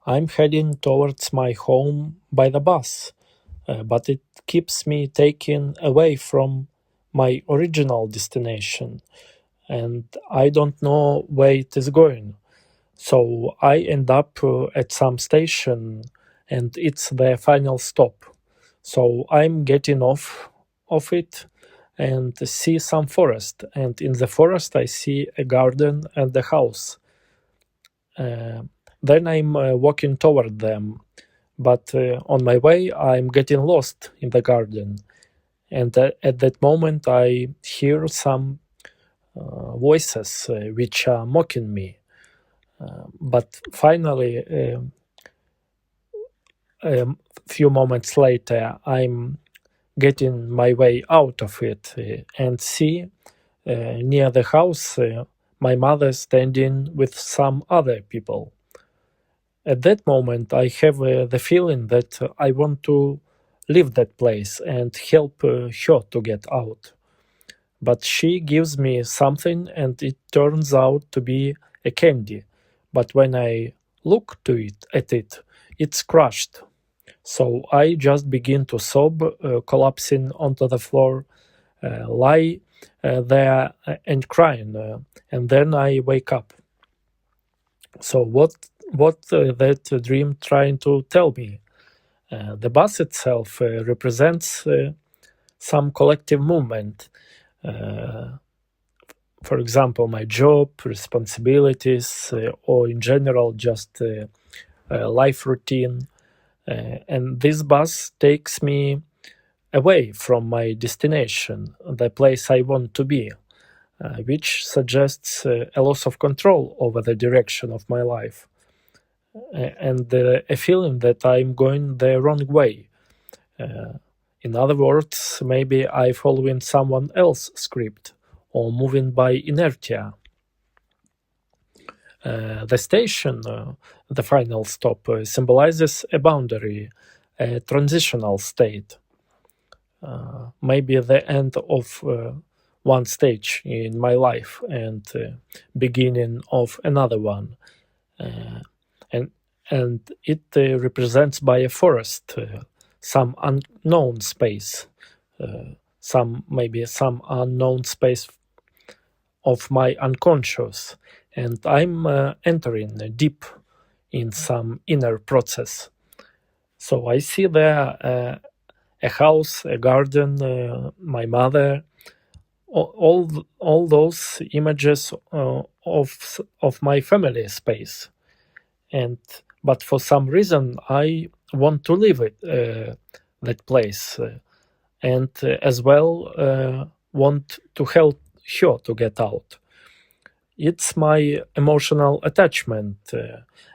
I'm heading towards my home by the bus, but it keeps me taken away from my original destination, and I don't know where it is going. So I end up at some station, and it's the final stop. So I'm getting off of it and see some forest, and in the forest I see a garden and a house. Uh, then I'm walking toward them, but on my way I'm getting lost in the garden, and at that moment I hear some voices which are mocking me. But finally, a few moments later, I'm getting my way out of it and see near the house my mother standing with some other people. At that moment, I have the feeling that I want to leave that place and help her to get out. But she gives me something and it turns out to be a candy. But when I look to it at it, it's crushed. So I just begin to sob, collapsing onto the floor, lie there and crying, and then I wake up. So what that dream trying to tell me? The bus itself represents some collective movement. For example, my job, responsibilities, or in general just life routine. And this bus takes me away from my destination, the place I want to be, which suggests a loss of control over the direction of my life, and a feeling that I'm going the wrong way. In other words, maybe I following someone else's script or moving by inertia. The station, the final stop, symbolizes a boundary, a transitional state, maybe the end of one stage in my life and beginning of another one. And and it represents by a forest some unknown space, some unknown space of my unconscious, and I'm entering deep in some inner process. So I see there a house, a garden, my mother, all those images of my family space, and but for some reason I want to leave it that place, and as well want to help her to get out. It's my emotional attachment,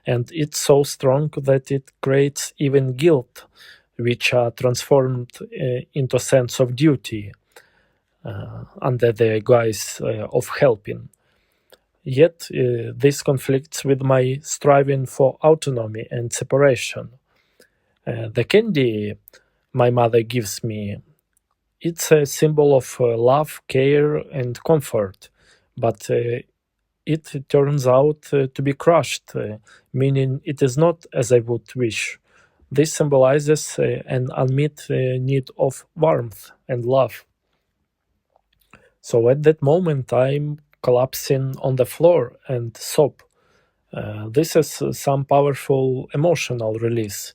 and it's so strong that it creates even guilt, which are transformed into sense of duty under the guise of helping. Yet this conflicts with my striving for autonomy and separation. The candy my mother gives me, it's a symbol of love, care, and comfort, but it turns out to be crushed, meaning it is not as I would wish. This symbolizes an unmet need of warmth and love. So at that moment, I'm collapsing on the floor and sob. This is some powerful emotional release,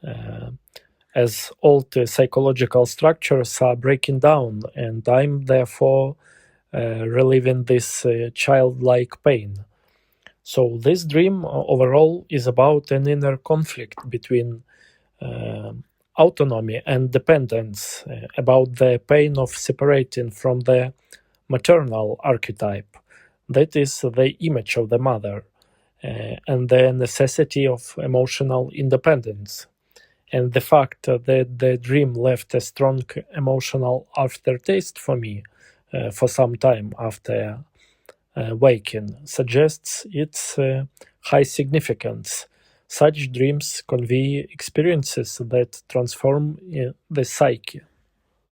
uh, as old psychological structures are breaking down, and I'm therefore relieving this childlike pain. So this dream overall is about an inner conflict between uh, autonomy and dependence, about the pain of separating from the maternal archetype, that is the image of the mother, and the necessity of emotional independence, and the fact that the dream left a strong emotional aftertaste for me for some time after waking suggests its high significance. Such dreams convey experiences that transform the psyche.